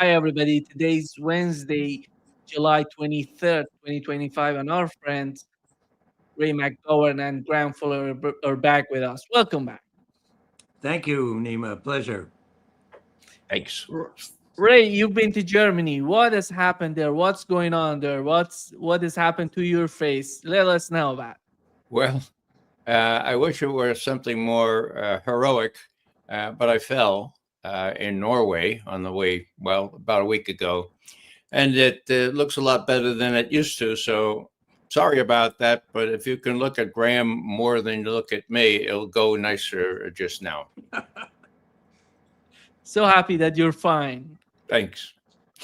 Hi, everybody. Today's Wednesday, July 23rd, 2025, and our friends Ray McGovern and Graham Fuller are back with us. Welcome back. Thank you, Nima. Pleasure. Thanks. R- Ray, you've been to Germany. What has happened there? What's going on there? What has happened to your face? Let us know about. Well, I wish it were something more heroic, but I fell in Norway on the way, well, about a week ago. And it looks a lot better than it used to. So sorry about that. But if you can look at Graham more than you look at me, it'll go nicer just now. So happy that you're fine, Thanks.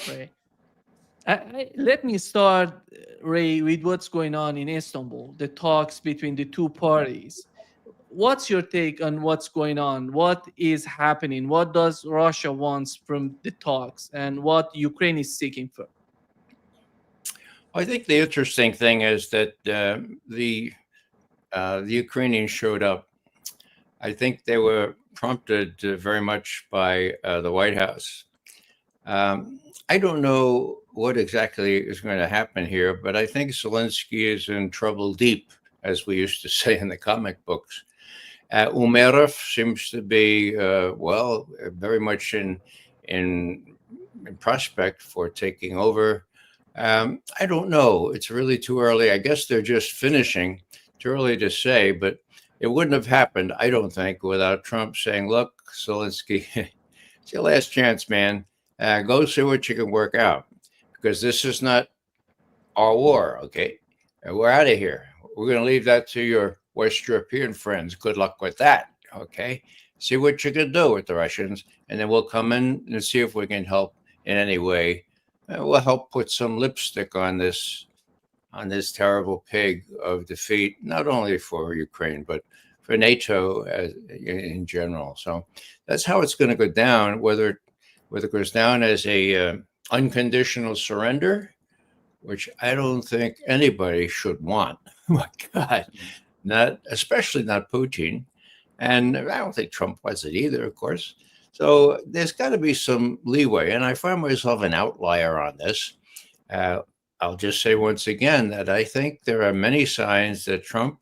Ray. Let me start, Ray, with what's going on in Istanbul, the talks between the two parties. What's your take on what's going on? What is happening? What does Russia wants from the talks, and what Ukraine is seeking for? I think the interesting thing is that the Ukrainians showed up. I think they were prompted very much by the White House. I don't know what exactly is going to happen here, but I think Zelensky is in trouble deep, as we used to say in the comic books. Umerov seems to be, very much in prospect for taking over. I don't know. It's really too early. I guess they're just finishing. Too early to say, but it wouldn't have happened, I don't think, without Trump saying, look, Zelensky, it's your last chance, man. Go see what you can work out because this is not our war, okay? We're out of here. We're going to leave that to your West European friends. Good luck with that, okay? See what you can do with the Russians, and then we'll come in and see if we can help in any way. We'll help put some lipstick on this terrible pig of defeat, not only for Ukraine, but for NATO in general. So that's how it's going to go down, whether it goes down as a unconditional surrender, which I don't think anybody should want. My God, not especially not Putin. And I don't think Trump was it either, of course. So there's got to be some leeway. And I find myself an outlier on this. Uh, I'll just say once again that I think there are many signs that Trump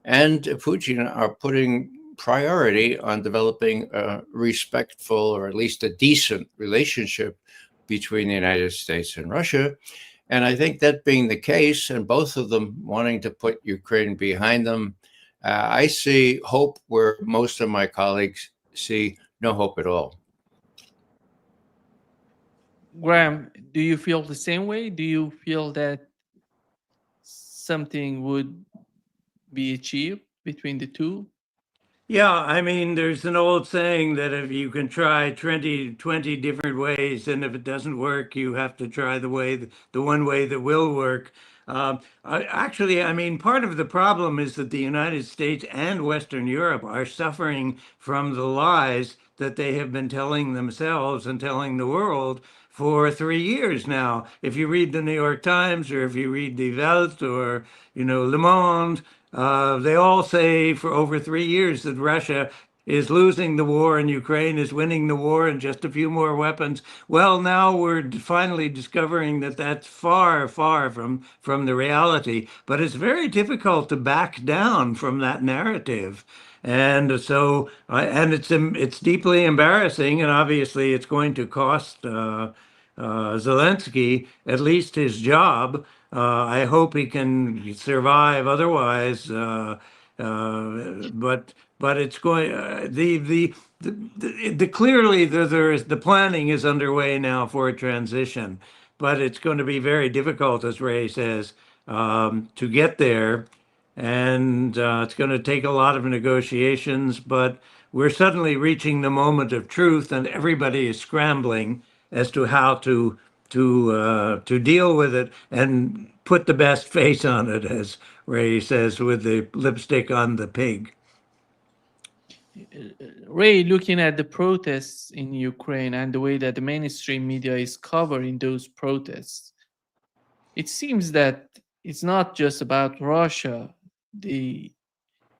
and Putin are putting priority on developing a respectful or at least a decent relationship between the United States and Russia. And I think that being the case, and both of them wanting to put Ukraine behind them, I see hope where most of my colleagues see no hope at all. Graham, do you feel the same way? Do you feel that something would be achieved between the two? Yeah, I mean, there's an old saying that if you can try 20 different ways, and if it doesn't work, you have to try the one way that will work. I mean, part of the problem is that the United States and Western Europe are suffering from the lies that they have been telling themselves and telling the world for 3 years now. If you read the New York Times or if you read Die Welt or, Le Monde, they all say for over 3 years that Russia is losing the war and Ukraine is winning the war and just a few more weapons. Well, now we're finally discovering that that's far, far from the reality. But it's very difficult to back down from that narrative. And so, and it's deeply embarrassing, and obviously it's going to cost Zelensky at least his job. I hope he can survive otherwise. But it's going the clearly there is the planning is underway now for a transition, but it's going to be very difficult, as Ray says, to get there, and it's going to take a lot of negotiations. But we're suddenly reaching the moment of truth, and everybody is scrambling as to how to deal with it and put the best face on it, as Ray says, with the lipstick on the pig. Ray, looking at the protests in Ukraine and the way that the mainstream media is covering those protests, it seems that it's not just about Russia. The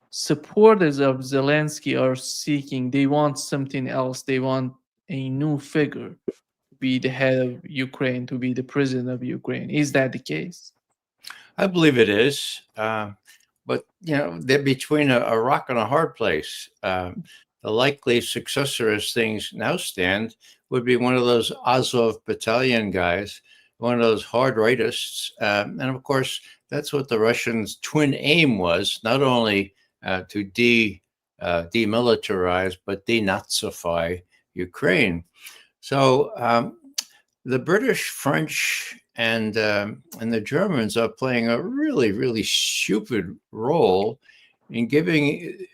supporters of Zelensky are seeking, they want something else. They want a new figure to be the head of Ukraine, to be the president of Ukraine. Is that the case? I believe it is. But, they're between a rock and a hard place. The likely successor, as things now stand, would be one of those Azov battalion guys, one of those hard rightists. And of course, that's what the Russians' twin aim was, not only to demilitarize, but denazify Ukraine. So the British, French, and the Germans are playing a really, really stupid role in giving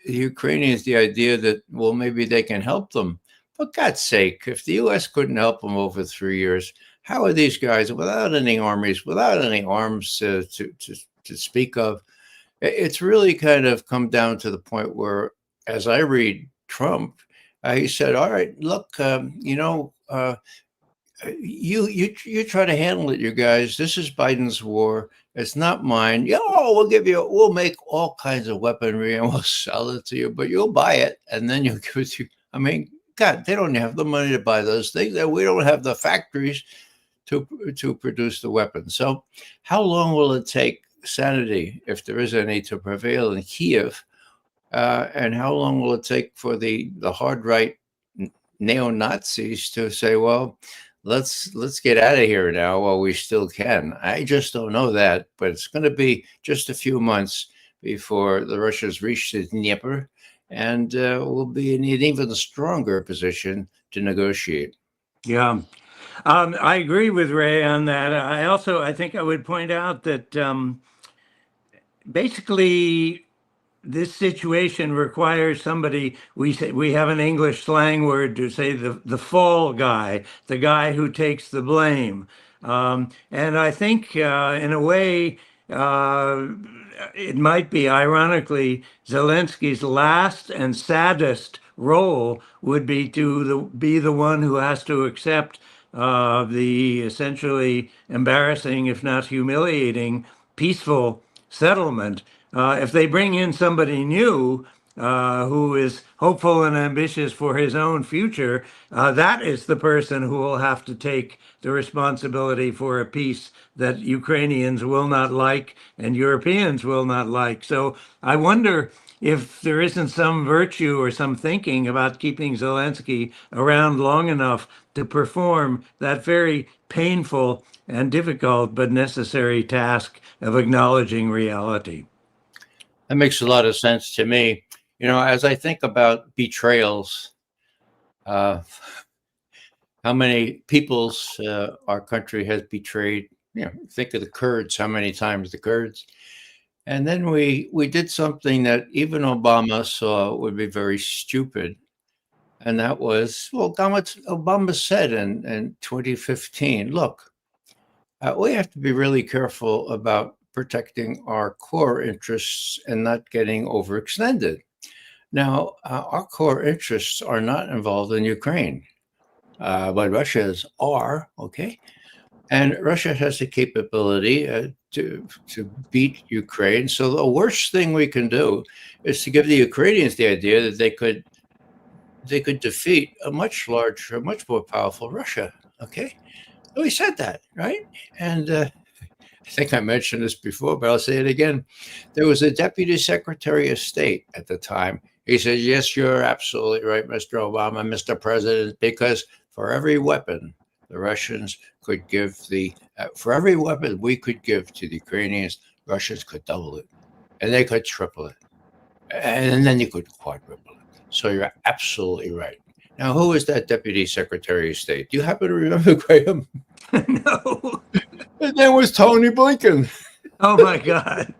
the Ukrainians the idea that, well, maybe they can help them. For God's sake, if the U.S. couldn't help them over 3 years, how are these guys, without any armies, without any arms to speak of? It's really kind of come down to the point where, as I read Trump, he said, "All right, look, you try to handle it, you guys. This is Biden's war. It's not mine. We'll make all kinds of weaponry and we'll sell it to you, but you'll buy it and then you'll give it to you." I mean, God, they don't have the money to buy those things. We don't have the factories to produce the weapons. So how long will it take sanity, if there is any, to prevail in Kiev? And how long will it take for the hard right neo-Nazis to say, well, let's get out of here now while we still can? I just don't know that, but it's going to be just a few months before the Russians reach the Dnieper, and we'll be in an even stronger position to negotiate. Yeah. I agree with Ray on that. I think I would point out that basically this situation requires somebody, we have an English slang word to say the fall guy, the guy who takes the blame. And I think in a way, it might be, ironically, Zelensky's last and saddest role would be to be the one who has to accept the essentially embarrassing, if not humiliating, peaceful settlement. If they bring in somebody new who is hopeful and ambitious for his own future, that is the person who will have to take the responsibility for a peace that Ukrainians will not like and Europeans will not like. So I wonder if there isn't some virtue or some thinking about keeping Zelensky around long enough to perform that very painful and difficult but necessary task of acknowledging reality. That makes a lot of sense to me. As I think about betrayals, how many peoples our country has betrayed. Think of the Kurds, how many times the Kurds. And then we did something that even Obama saw would be very stupid. And that was, well, Obama said in 2015, look, we have to be really careful about protecting our core interests and not getting overextended. Now, our core interests are not involved in Ukraine, but Russia's are, okay? And Russia has the capability to beat Ukraine. So the worst thing we can do is to give the Ukrainians the idea that they could defeat a much larger, much more powerful Russia, okay? So he said that, right? And I think I mentioned this before, but I'll say it again. There was a deputy secretary of state at the time. He said, yes, you're absolutely right, Mr. Obama, Mr. President, because for every weapon the Russians could give for every weapon we could give to the Ukrainians, Russians could double it, and they could triple it, and then you could quadruple it. So you're absolutely right. Now, who is that deputy secretary of state? Do you happen to remember, Graham? No. His name was Tony Blinken. Oh my God.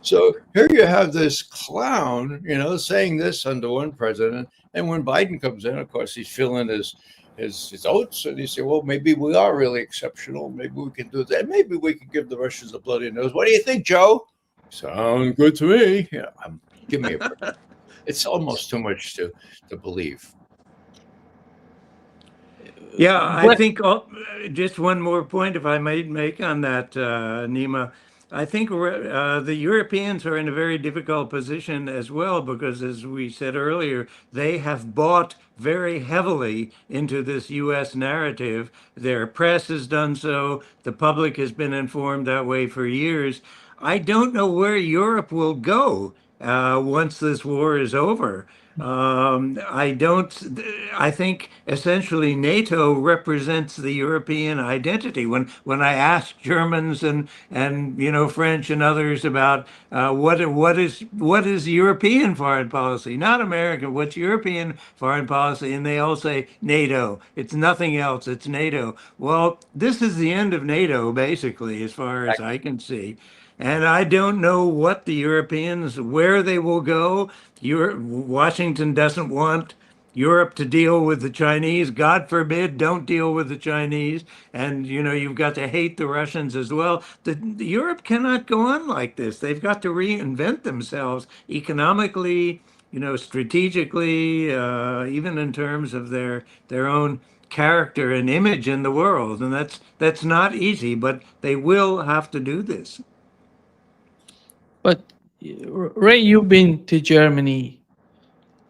So here you have this clown, saying this under one president, and when Biden comes in, of course, he's filling his oats, and he said, well, maybe we are really exceptional. Maybe we can do that. Maybe we can give the Russians a bloody nose. What do you think, Joe? Sounds good to me. Give me a break. It's almost too much to believe. Yeah, I think just one more point, if I might make on that, Nima. I think the Europeans are in a very difficult position as well because, as we said earlier, they have bought very heavily into this U.S. narrative. Their press has done so. The public has been informed that way for years. I don't know where Europe will go once this war is over. I don't. I think essentially NATO represents the European identity. When I ask Germans and French and others about what is European foreign policy, not American, what's European foreign policy, and they all say NATO. It's nothing else. It's NATO. Well, this is the end of NATO, basically, as far as I can see. And I don't know what the Europeans, where they will go. Washington doesn't want Europe to deal with the Chinese. God forbid, don't deal with the Chinese. And you've got to hate the Russians as well. Europe cannot go on like this. They've got to reinvent themselves economically, strategically, even in terms of their own character and image in the world. And that's not easy, but they will have to do this. But Ray, you've been to Germany,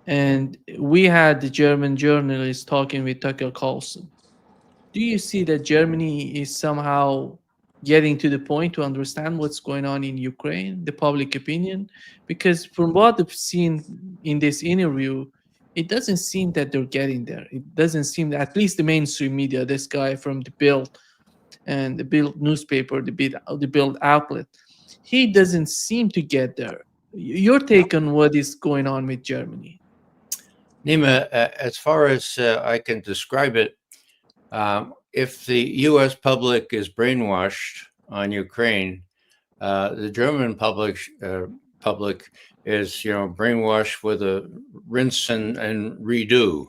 and we had the German journalist talking with Tucker Carlson. Do you see that Germany is somehow getting to the point to understand what's going on in Ukraine, the public opinion? Because from what I've seen in this interview, it doesn't seem that they're getting there. It doesn't seem that, at least the mainstream media, this guy from the Bild and the Bild newspaper, the Bild outlet, he doesn't seem to get there. Your take on what is going on with Germany? Nima, as far as I can describe it, if the U.S. public is brainwashed on Ukraine, the German public is, brainwashed with a rinse and redo.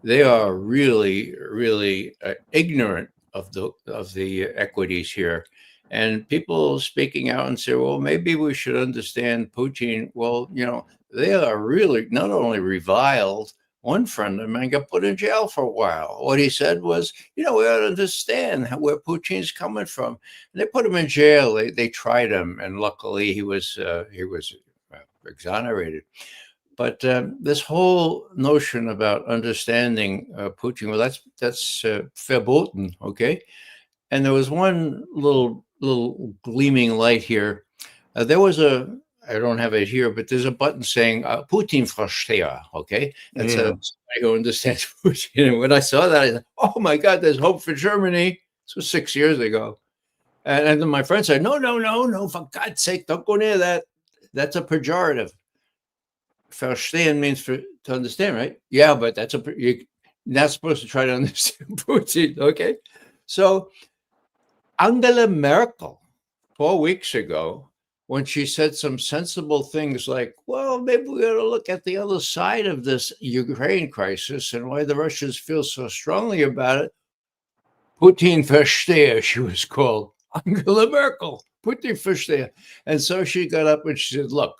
They are really, really ignorant of the equities here. And people speaking out and say, well, maybe we should understand Putin. Well, they are really not only reviled. One friend of mine got put in jail for a while. What he said was, we ought to understand where Putin's coming from. And they put him in jail. They tried him, and luckily he was exonerated. But this whole notion about understanding Putin, well, that's verboten, okay? And there was one little gleaming light here. There was I don't have it here, but there's a button saying Putin Versteher, okay? That's somebody who understands Putin. And when I saw that, I said, oh my God, there's hope for Germany. This was 6 years ago. And then my friend said, no, for God's sake, don't go near that. That's a pejorative. Verstehen means to understand, right? Yeah, but you're not supposed to try to understand Putin, okay? So Angela Merkel, 4 weeks ago, when she said some sensible things like, well, maybe we ought to look at the other side of this Ukraine crisis and why the Russians feel so strongly about it. Putin Versteher, she was called. Angela Merkel, Putin Versteher. And so she got up and she said, look,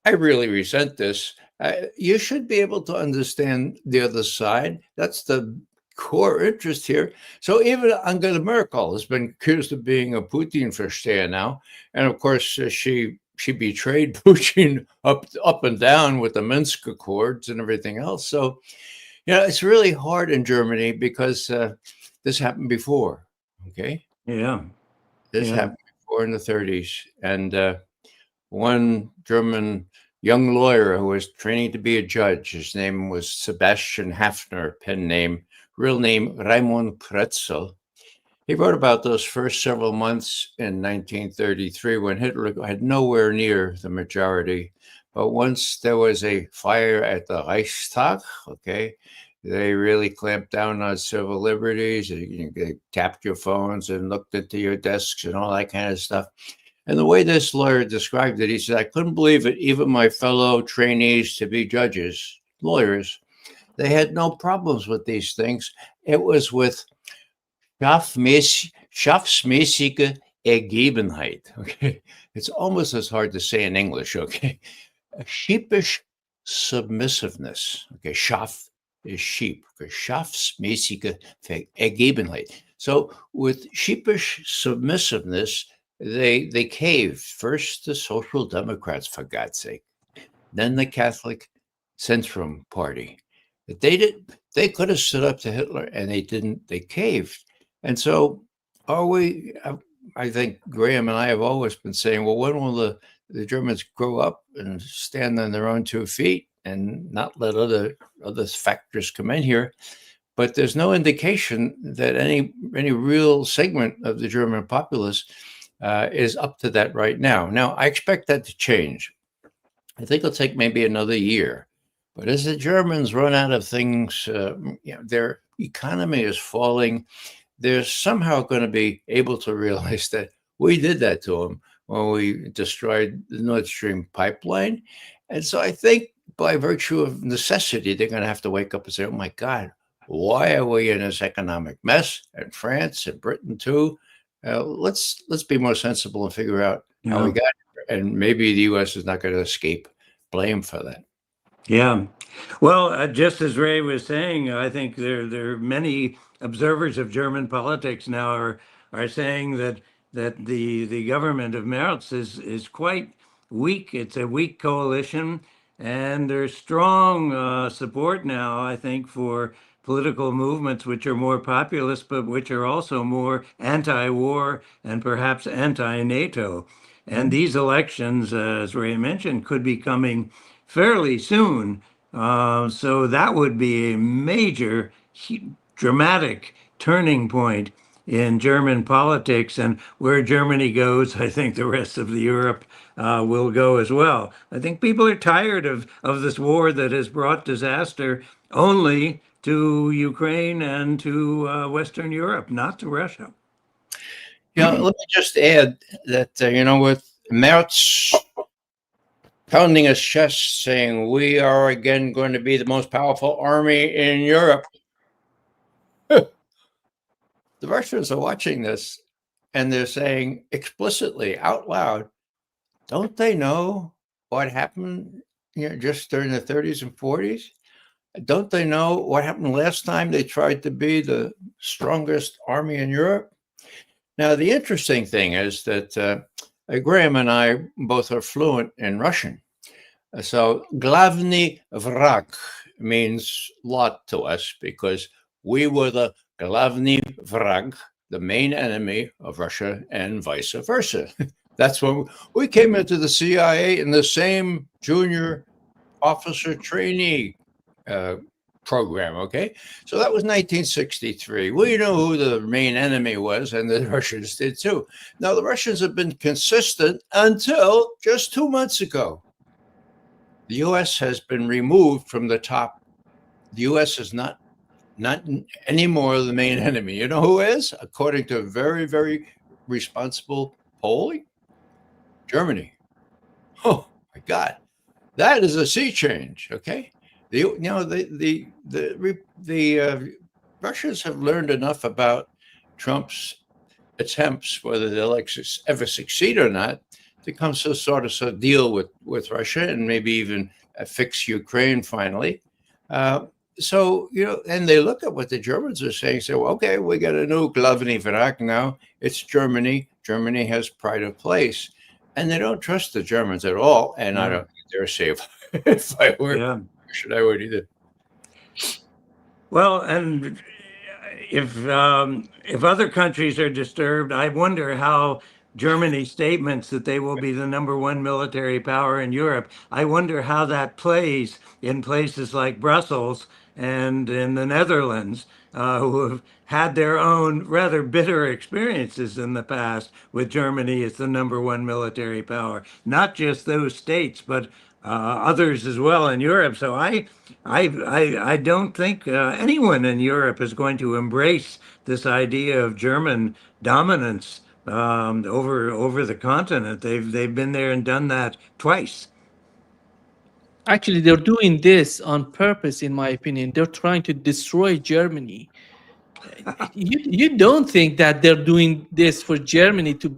I really resent this. You should be able to understand the other side. That's the core interest here. So even Angela Merkel has been accused of being a Putin Versteher now. And of course, she betrayed Putin up and down with the Minsk Accords and everything else. So, it's really hard in Germany because this happened before, okay? Yeah. This happened before in the 30s. And one German young lawyer who was training to be a judge, his name was Sebastian Hafner, pen name, real name Raimund Kretzel. He wrote about those first several months in 1933 when Hitler had nowhere near the majority. But once there was a fire at the Reichstag, okay, they really clamped down on civil liberties. They tapped your phones and looked into your desks and all that kind of stuff. And the way this lawyer described it, he said, I couldn't believe it. Even my fellow trainees to be judges, lawyers, they had no problems with these things. It was with schaffsmäßige Ergebenheit. Okay, it's almost as hard to say in English. Okay, a sheepish submissiveness. Okay, Schaff is sheep. Okay, schaffsmäßige Ergebenheit. So with sheepish submissiveness, they caved. First the Social Democrats, for God's sake, then the Catholic Centrum Party. They could have stood up to Hitler, and they didn't. They caved. And so, are we? I think Graham and I have always been saying, well, when will the Germans grow up and stand on their own 2 feet and not let other factors come in here? But there's no indication that any real segment of the German populace is up to that right now. Now, I expect that to change. I think it'll take maybe another year. But as the Germans run out of things, their economy is falling. They're somehow going to be able to realize that we did that to them when we destroyed the Nord Stream pipeline. And so I think by virtue of necessity, they're going to have to wake up and say, oh, my God, why are we in this economic mess? And France and Britain, too. Let's be more sensible and figure out how we got here. And maybe the U.S. is not going to escape blame for that. Yeah. Well, just as Ray was saying, I think there are many observers of German politics now are saying that the government of Merz is quite weak. It's a weak coalition, and there's strong support now, I think, for political movements which are more populist, but which are also more anti-war and perhaps anti-NATO. And these elections, as Ray mentioned, could be coming fairly soon. So that would be a major, dramatic turning point in German politics. And where Germany goes, I think the rest of the Europe will go as well. I think people are tired of this war that has brought disaster only to Ukraine and to Western Europe, not to Russia. Yeah, let me just add that, with Merz pounding his chest, saying, we are again going to be the most powerful army in Europe. The Russians are watching this, and they're saying explicitly, out loud, don't they know what happened just during the 30s and 40s? Don't they know what happened last time they tried to be the strongest army in Europe? Now, the interesting thing is that Graham and I both are fluent in Russian. So, Glavny Vrag means lot to us because we were the Glavny Vrag, the main enemy of Russia, and vice versa. That's when we came into the CIA in the same junior officer trainee program, okay? So that was 1963. We knew who the main enemy was, and the Russians did too. Now, the Russians have been consistent until just 2 months ago. The U.S. has been removed from the top. The U.S. is not anymore the main enemy. You know who is? According to very, very responsible polling? Germany. Oh, my God. That is a sea change, okay? The Russians have learned enough about Trump's attempts, whether they'll ever succeed or not, to come to sort of deal with Russia and maybe even fix Ukraine finally. So, and they look at what the Germans are saying, say, well, okay, we got a new Glavny Vrag now. It's Germany. Germany has pride of place. And they don't trust the Germans at all. And I don't dare say if I were, I would either. Well, and if other countries are disturbed, I wonder how Germany's statements that they will be the #1 military power in Europe, I wonder how that plays in places like Brussels and in the Netherlands, who have had their own rather bitter experiences in the past with Germany as the #1 military power. Not just those states, but others as well in Europe. So I don't think anyone in Europe is going to embrace this idea of German dominance over the continent. They've been there and done that twice. Actually, they're doing this on purpose, in my opinion. They're trying to destroy Germany. You don't think that they're doing this for Germany to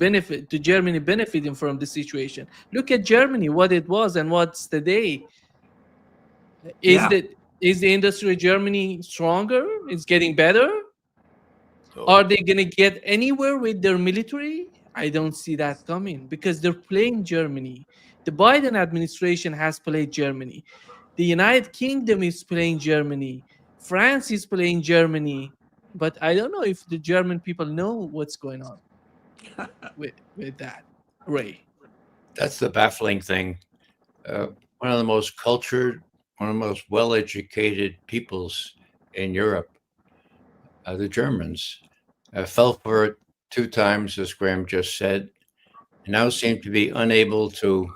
Germany benefiting from the situation? Look at Germany, what it was and what's today. Is the industry of Germany stronger? It's getting better? Are they going to get anywhere with their military? I don't see that coming because they're playing Germany. The Biden administration has played Germany. The United Kingdom is playing Germany. France is playing Germany. But I don't know if the German people know what's going on with that. Ray. That's the baffling thing. One of the most cultured, one of the most well-educated peoples in Europe, the Germans, fell for it 2 times, as Graham just said, and now seem to be unable to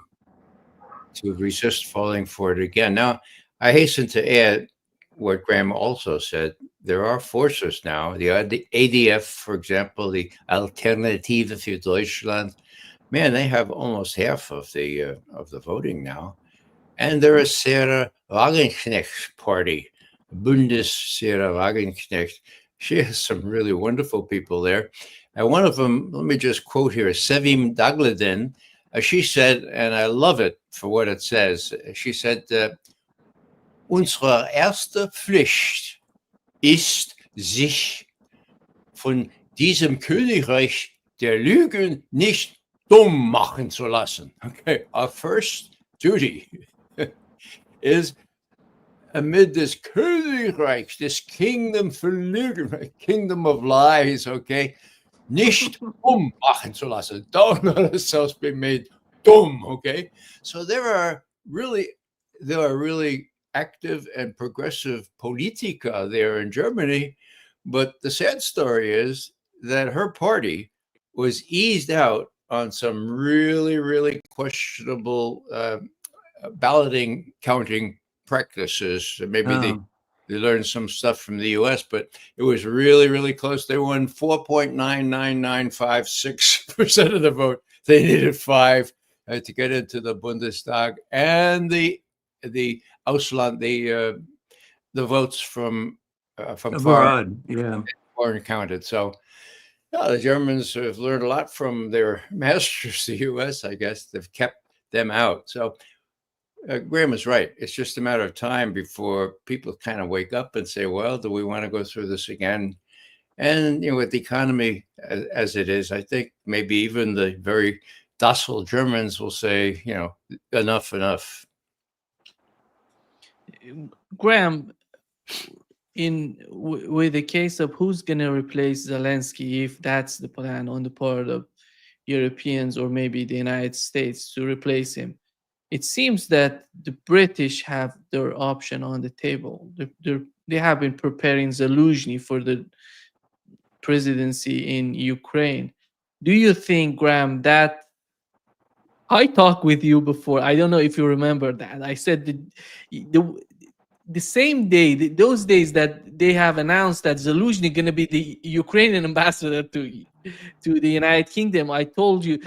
resist falling for it again. Now, I hasten to add what Graham also said. There are forces now, the ADF, for example, the Alternative für Deutschland. Man, they have almost half of the voting now. And there is Sarah Wagenknecht's party, Bundes Sarah Wagenknecht. She has some really wonderful people there. And one of them, let me just quote here, Sevim Dagladin. She said, and I love it for what it says, she said, unsere erste Pflicht ist, sich von diesem Königreich der Lügen nicht dumm machen zu lassen. Okay, our first duty is amid this Königreich, this kingdom for Lügen, kingdom of lies, okay, nicht dumm machen zu lassen. Don't let ourselves be made dumb, okay? So there are really active and progressive politica there in Germany, but the sad story is that her party was eased out on some really, really questionable balloting counting practices. Maybe they learned some stuff from the US, but it was really, really close. They won 4.99956% of the vote. They needed 5 to get into the Bundestag, and the Ausland, the votes from abroad, foreign counted. So the Germans have learned a lot from their masters, the US, I guess. They've kept them out. So Graham is right. It's just a matter of time before people kind of wake up and say, well, do we want to go through this again? And, with the economy as it is, I think maybe even the very docile Germans will say, enough. Graham, with the case of who's going to replace Zelensky, if that's the plan on the part of Europeans or maybe the United States to replace him, it seems that the British have their option on the table. They have been preparing Zelensky for the presidency in Ukraine. Do you think, Graham, that I talked with you before? I don't know if you remember that. I said the same day, those days that they have announced that Zelensky going to be the Ukrainian ambassador to the United Kingdom, I told you,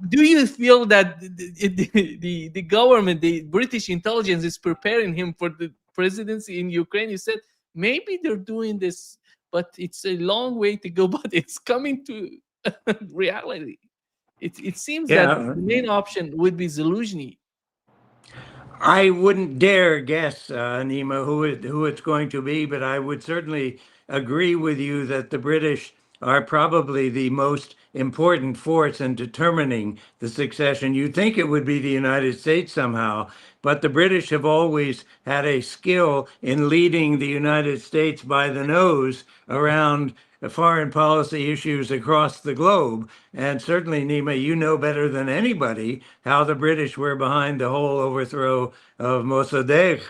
do you feel that the government, the British intelligence is preparing him for the presidency in Ukraine? You said maybe they're doing this, but it's a long way to go, but it's coming to reality. It seems that the main option would be Zelensky. I wouldn't dare guess, Nima, who it's going to be, but I would certainly agree with you that the British are probably the most important force in determining the succession. You'd think it would be the United States somehow, but the British have always had a skill in leading the United States by the nose around foreign policy issues across the globe. And certainly, Nima, you know better than anybody how the British were behind the whole overthrow of Mossadegh,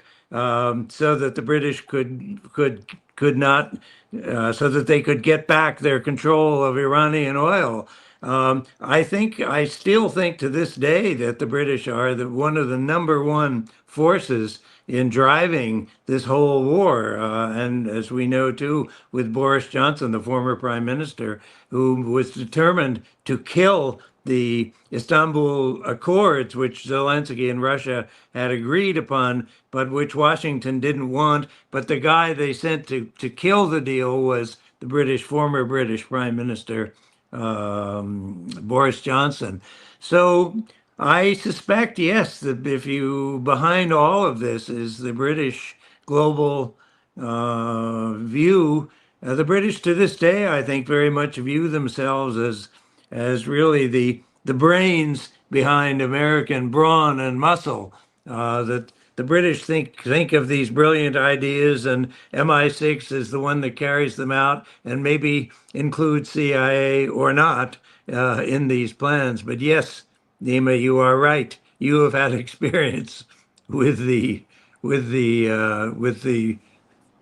so that the British could not, so that they could get back their control of Iranian oil. I still think to this day that the British are one of the number one forces in driving this whole war. And as we know, too, with Boris Johnson, the former prime minister, who was determined to kill the Istanbul Accords, which Zelensky and Russia had agreed upon, but which Washington didn't want. But the guy they sent to kill the deal was the former British prime minister, Boris Johnson. So I suspect, yes, that behind all of this is the British global view. The British to this day, I think, very much view themselves as really the brains behind American brawn and muscle. That the British think of these brilliant ideas, and MI6 is the one that carries them out, and maybe include CIA or not in these plans. But yes, Nima, you are right. You have had experience with the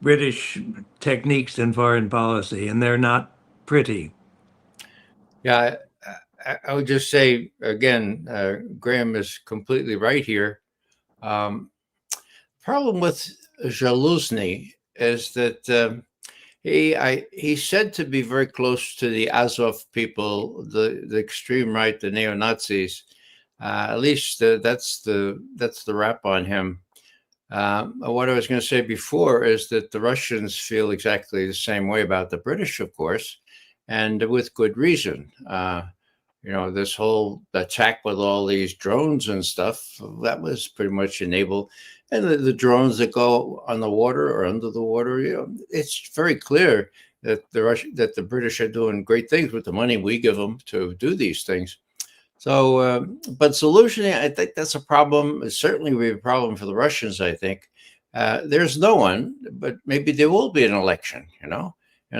British techniques in foreign policy, and they're not pretty. Yeah, I would just say again, Graham is completely right here. Problem with Zaluzny is that he's said to be very close to the Azov people, the extreme right, the neo Nazis. At least that's the rap on him. What I was going to say before is that the Russians feel exactly the same way about the British, of course, and with good reason. This whole attack with all these drones and stuff, that was pretty much enabled. And the drones that go on the water or under the water, it's very clear that the British are doing great things with the money we give them to do these things. So, but solutioning, I think that's a problem. It certainly will be a problem for the Russians, I think. There's no one, but maybe there will be an election, In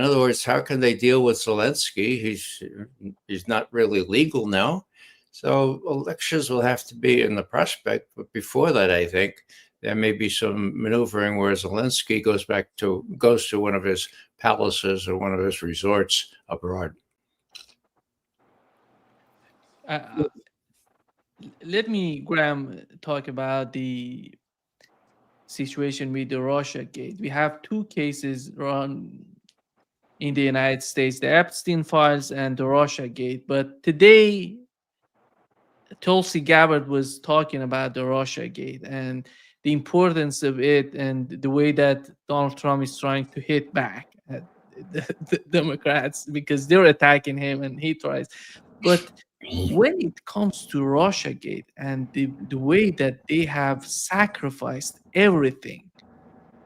other words, how can they deal with Zelensky? He's not really legal now. So elections will have to be in the prospect. But before that, I think there may be some maneuvering where Zelensky goes to one of his palaces or one of his resorts abroad. Let me, Graham, talk about the situation with the Russiagate. We have two cases run in the United States, the Epstein files and the Russiagate. But today, Tulsi Gabbard was talking about the Russiagate and the importance of it and the way that Donald Trump is trying to hit back at the Democrats because they're attacking him and he tries. But when it comes to Russiagate and the way that they have sacrificed everything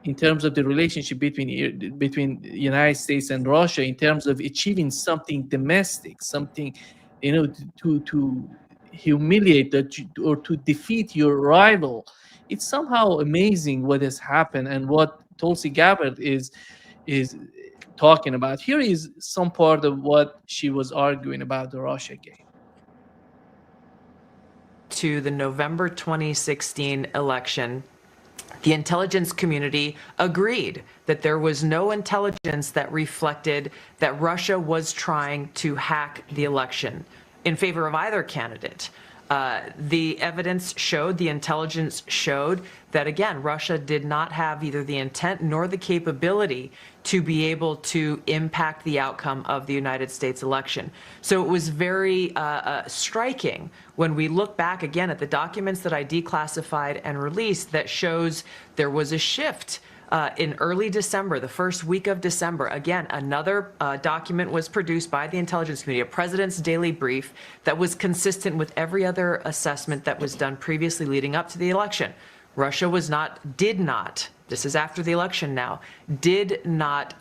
in terms of the relationship between the United States and Russia, in terms of achieving something domestic, something, to humiliate or to defeat your rival, it's somehow amazing what has happened and what Tulsi Gabbard is talking about. Here is some part of what she was arguing about the Russiagate. To the November 2016 election, the intelligence community agreed that there was no intelligence that reflected that Russia was trying to hack the election in favor of either candidate. The evidence showed, the intelligence showed that, again, Russia did not have either the intent nor the capability to be able to impact the outcome of the United States election. So it was very striking when we look back again at the documents that I declassified and released that shows there was a shift in early December, the first week of December. Again, another document was produced by the intelligence community, a president's daily brief that was consistent with every other assessment that was done previously leading up to the election. Russia did not, this is after the election now, did not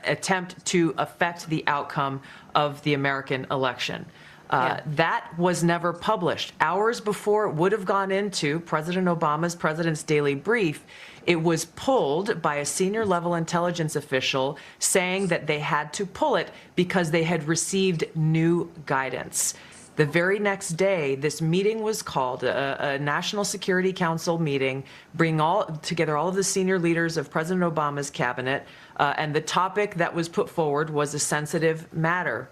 attempt to affect the outcome of the American election. That was never published. Hours before it would have gone into President Obama's President's Daily Brief, it was pulled by a senior level intelligence official saying that they had to pull it because they had received new guidance. The very next day, this meeting was called, a National Security Council meeting, bring together all of the senior leaders of President Obama's cabinet, and the topic that was put forward was a sensitive matter.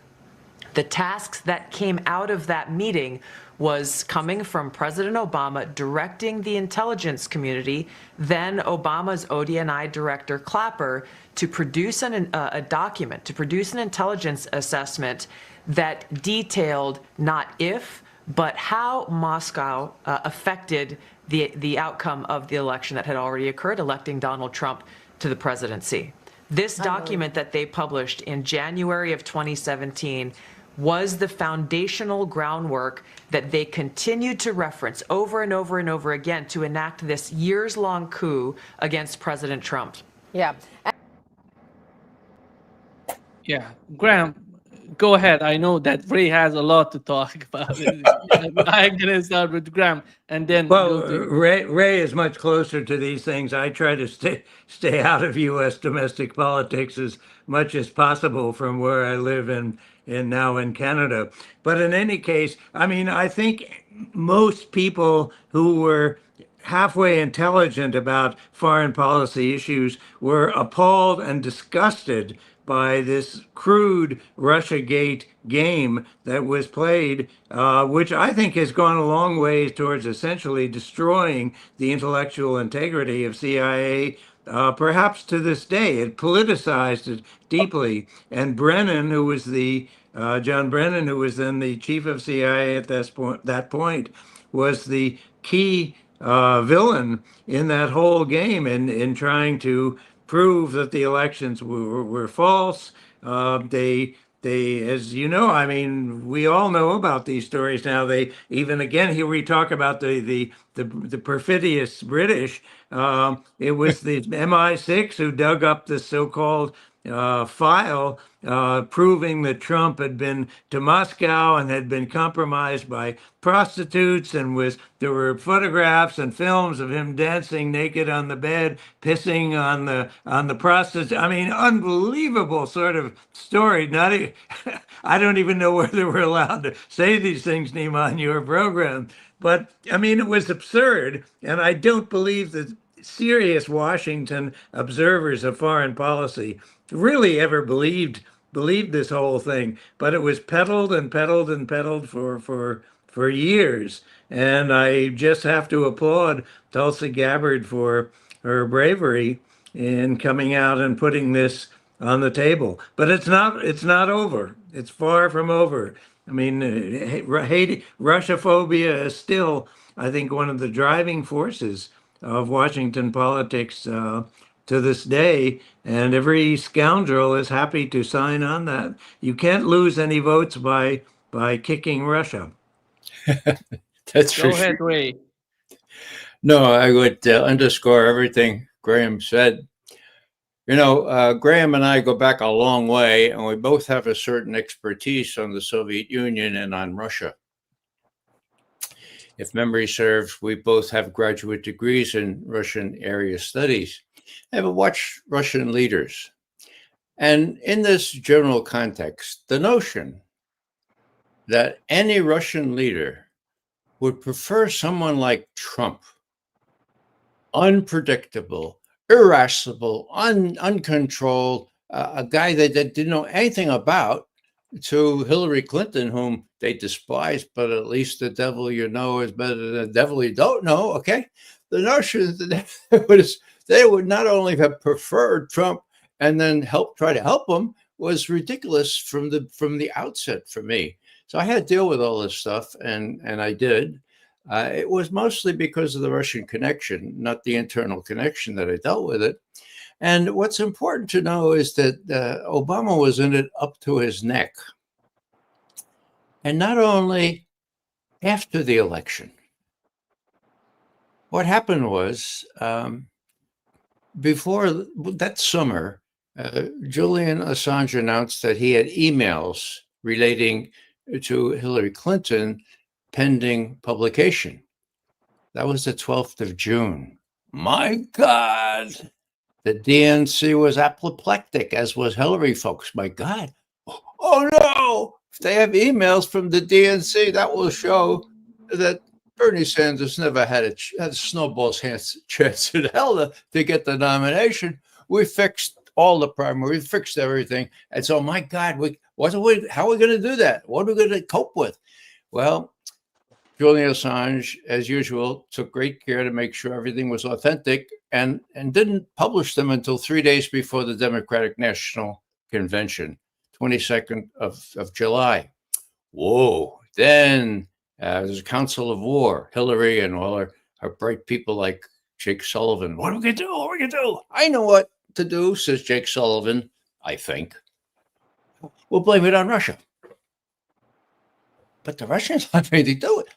The tasks that came out of that meeting was coming from President Obama directing the intelligence community, then Obama's ODNI director Clapper, to produce a document, to produce an intelligence assessment that detailed not if, but how Moscow affected the outcome of the election that had already occurred, electing Donald Trump to the presidency. This document that they published in January of 2017 was the foundational groundwork that they continued to reference over and over and over again to enact this years-long coup against President Trump. Yeah. Yeah, Graham, Go ahead. I know that Ray has a lot to talk about. I'm gonna start with Graham and then go Well, to you. Ray is much closer to these things. I try to stay out of U.S. domestic politics as much as possible from where I live in now in Canada. But in any case, I mean, I think most people who were halfway intelligent about foreign policy issues were appalled and disgusted by this crude Russiagate game that was played, which I think has gone a long way towards essentially destroying the intellectual integrity of CIA. Perhaps to this day, it politicized it deeply. And Brennan, who was the John Brennan, who was then the chief of CIA at that point, was the key villain in that whole game in trying to prove that the elections were false. As you know, I mean, we all know about these stories now. They even again here we talk about the perfidious British. It was the MI6 who dug up the so-called file proving that Trump had been to Moscow and had been compromised by prostitutes, and there were photographs and films of him dancing naked on the bed, pissing on the prostitutes. I mean, unbelievable sort of story. I don't even know whether we're allowed to say these things, Nima, on your program. But I mean, it was absurd, and I don't believe that serious Washington observers of foreign policy really ever believed this whole thing. But it was peddled and peddled and peddled for years. And I just have to applaud Tulsi Gabbard for her bravery in coming out and putting this on the table. But it's not over. It's far from over. I mean, Russophobia is still, I think, one of the driving forces of Washington politics to this day, and every scoundrel is happy to sign on that. You can't lose any votes by kicking Russia. That's for Go sure. ahead, Ray. No, I would underscore everything Graham said. You know, Graham and I go back a long way, and we both have a certain expertise on the Soviet Union and on Russia. If memory serves, we both have graduate degrees in Russian area studies. I have watched Russian leaders. And in this general context, the notion that any Russian leader would prefer someone like Trump, unpredictable, irascible, uncontrolled, a guy that they didn't know anything about, to Hillary Clinton, whom they despise, but at least the devil you know is better than the devil you don't know, okay? The notion that they would not only have preferred Trump and then try to help him was ridiculous from the outset for me. So I had to deal with all this stuff, and I did. It was mostly because of the Russian connection, not the internal connection, that I dealt with it. And what's important to know is that Obama was in it up to his neck. And not only after the election. What happened was, before that summer, Julian Assange announced that he had emails relating to Hillary Clinton pending publication. That was the 12th of June. My God, the DNC was apoplectic, as was Hillary, folks. My God. Oh no, if they have emails from the DNC, that will show that Bernie Sanders never had a snowball's chance in hell to get the nomination. We fixed all the primary, we fixed everything. And so, my God, how are we going to do that? What are we going to cope with? Well, Julian Assange, as usual, took great care to make sure everything was authentic and didn't publish them until 3 days before the Democratic National Convention, 22nd of July. Whoa. Then there's a Council of War, Hillary and all her bright people like Jake Sullivan. What are we going to do? What are we going to do? I know what to do, says Jake Sullivan, I think. We'll blame it on Russia. But the Russians aren't ready to do it.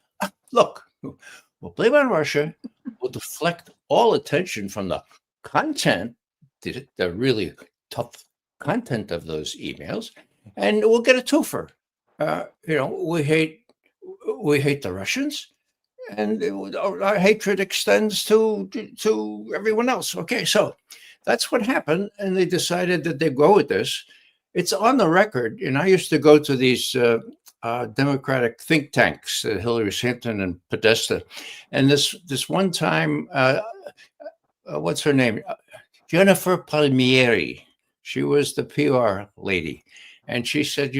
Look, we'll blame it on Russia. We'll deflect all attention from the content, the really tough content of those emails, and we'll get a twofer. We hate the Russians, and our hatred extends to everyone else. Okay, so that's what happened, and they decided that they go with this. It's on the record, and I used to go to these Democratic think tanks, Hillary Clinton and Podesta, and this one time, what's her name? Jennifer Palmieri. She was the PR lady, and she said,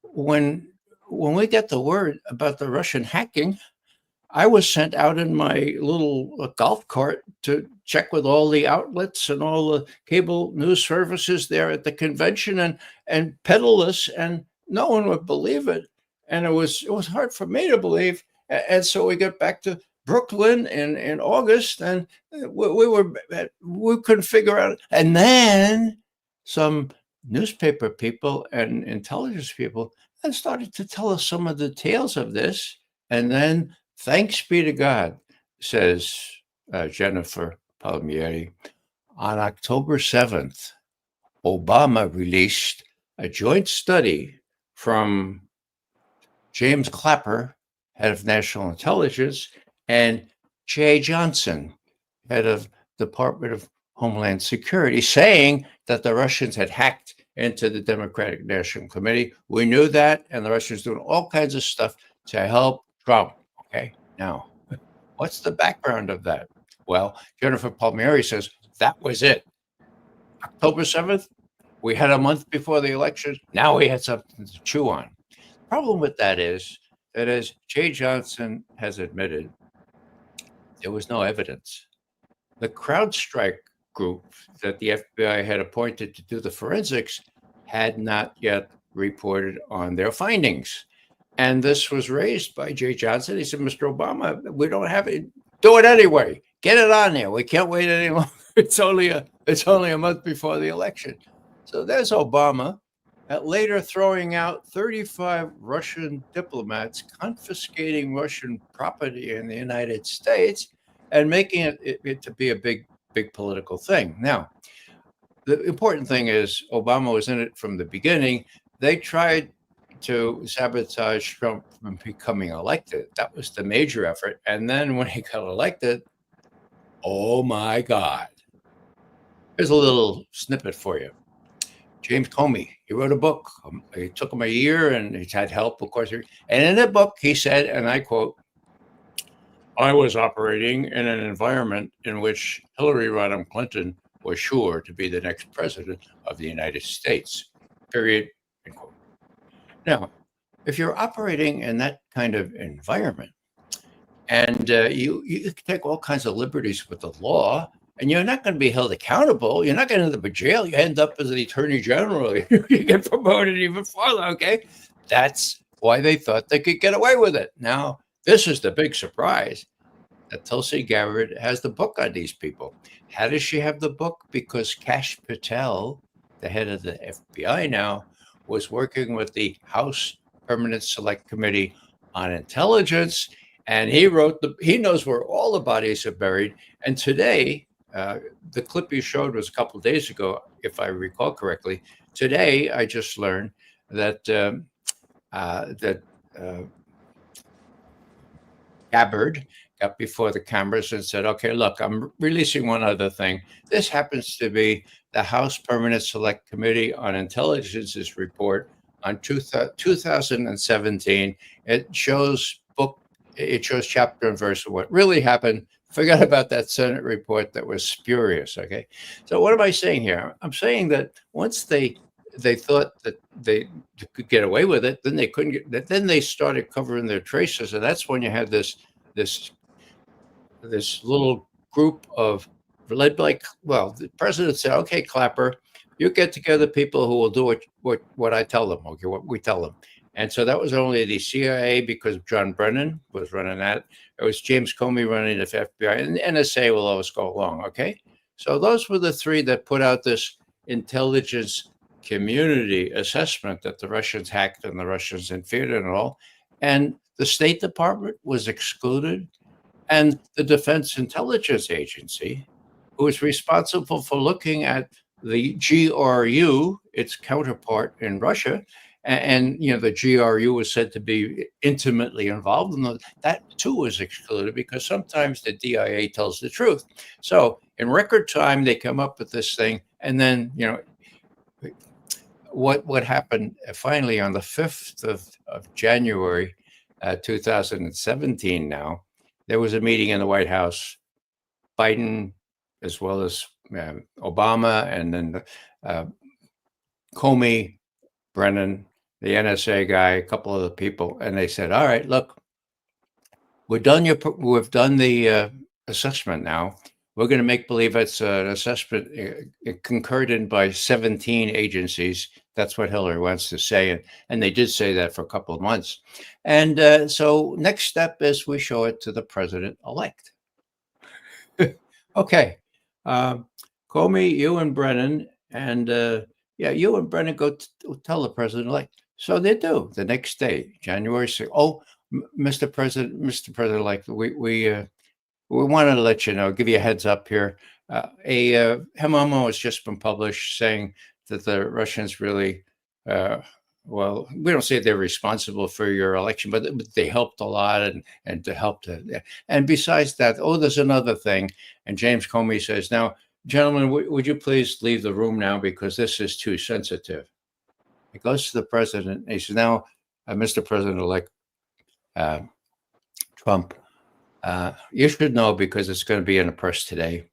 when we get the word about the Russian hacking, I was sent out in my little golf cart to check with all the outlets and all the cable news services there at the convention and peddle this, and no one would believe it. And it was hard for me to believe. And so we got back to Brooklyn in August, and we couldn't figure out. And then some newspaper people and intelligence people started to tell us some of the tales of this, and then, thanks be to God, says Jennifer Palmieri, on October 7th, Obama released a joint study from James Clapper, head of national intelligence, and Jay Johnson, head of Department of Homeland Security, saying that the Russians had hacked into the Democratic National Committee. We knew that, and the Russians doing all kinds of stuff to help Trump. Okay, now, what's the background of that? Well, Jennifer Palmieri says that was it. October 7th, we had a month before the election. Now we had something to chew on. Problem with that is that, as Jay Johnson has admitted, there was no evidence. The CrowdStrike group that the FBI had appointed to do the forensics had not yet reported on their findings. And this was raised by Jay Johnson. He said, Mr. Obama, we don't have it. Do it anyway. Get it on there. We can't wait any longer. It's only a month before the election. So there's Obama later throwing out 35 Russian diplomats, confiscating Russian property in the United States, and making it to be a big political thing. Now, the important thing is Obama was in it from the beginning. They tried to sabotage Trump from becoming elected. That was the major effort. And then when he got elected, oh my God. Here's a little snippet for you. James Comey, he wrote a book. It took him a year, and he's had help, of course. And in the book, he said, and I quote, I was operating in an environment in which Hillary Rodham Clinton was sure to be the next president of the United States, period. End quote. Now, if you're operating in that kind of environment, and you take all kinds of liberties with the law, and you're not going to be held accountable, you're not going to end up in jail, you end up as the attorney general, you get promoted even farther, okay? That's why they thought they could get away with it. Now, this is the big surprise, that Tulsi Gabbard has the book on these people. How does she have the book? Because Kash Patel, the head of the FBI now, was working with the House Permanent Select Committee on Intelligence, and he knows where all the bodies are buried. And today, the clip you showed was a couple of days ago, if I recall correctly. Today, I just learned that Gabbard got before the cameras and said, okay, look, I'm releasing one other thing. This happens to be the House Permanent Select Committee on Intelligence's report on 2017. It shows chapter and verse of what really happened. Forget about that Senate report that was spurious, okay? So what am I saying here? I'm saying that once they thought that they could get away with it, then they couldn't then they started covering their traces, and that's when you had this little group of led by, well, the president said, okay, Clapper, you get together people who will do what I tell them, okay, what we tell them. And so that was only the CIA, because John Brennan was running that. It was James Comey running the FBI, and the NSA will always go along, okay? So those were the three that put out this intelligence community assessment that the Russians hacked and the Russians interfered and all. And the State Department was excluded, and the Defense Intelligence Agency, who was responsible for looking at the GRU its counterpart in Russia. And the GRU was said to be intimately involved, and that too was excluded because sometimes the DIA tells the truth. So in record time, they come up with this thing, and then what happened finally on the 5th of January, 2017. Now there was a meeting in the White House. Biden, as well as Obama, and then Comey, Brennan, the NSA guy, a couple other people, and they said, "All right, look, we've done the assessment now. We're going to make believe it's an assessment concurred in by 17 agencies." That's what Hillary wants to say, and they did say that for a couple of months. And so next step is we show it to the president-elect. Okay, Comey, you and Brennan, and you and Brennan go tell the president-elect. So they do the next day, January 6th. Oh, Mr. President-elect, we wanted to let you know, give you a heads up here. A memo has just been published saying that the Russians really, well, we don't say they're responsible for your election, but they helped a lot and to help to. And besides that, there's another thing. And James Comey says, "Now, gentlemen, would you please leave the room now because this is too sensitive." He goes to the president. And he says, "Now, Mr. President-elect Trump, you should know because it's going to be in the press today.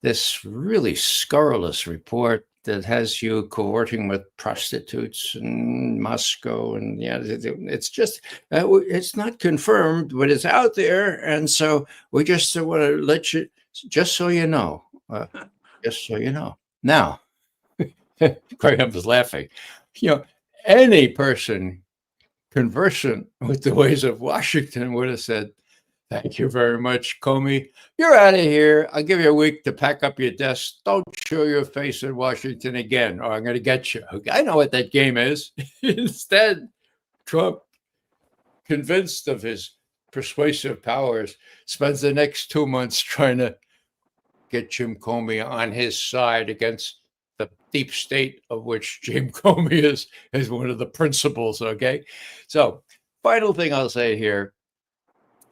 This really scurrilous report that has you cohorting with prostitutes in Moscow, and it's just it's not confirmed, but it's out there, and so we just want to let you, just so you know, just so you know." Now, Graham was laughing. Any person conversant with the ways of Washington would have said, "Thank you very much, Comey. You're out of here. I'll give you a week to pack up your desk. Don't show your face in Washington again, or I'm going to get you." I know what that game is. Instead, Trump, convinced of his persuasive powers, spends the next 2 months trying to get Jim Comey on his side against the deep state of which Jim Comey is one of the principals. Okay, so final thing I'll say here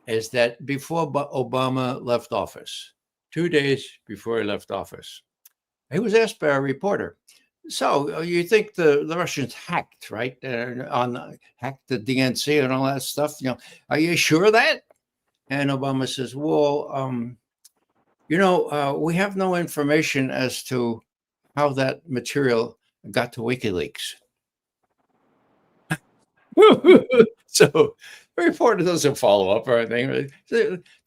is that before Obama left office, 2 days before he left office, he was asked by a reporter, "So you think the Russians hacked, right? Hacked the DNC and all that stuff? Are you sure of that?" And Obama says, "Well, we have no information as to how that material got to WikiLeaks." So the reporter doesn't follow up or anything.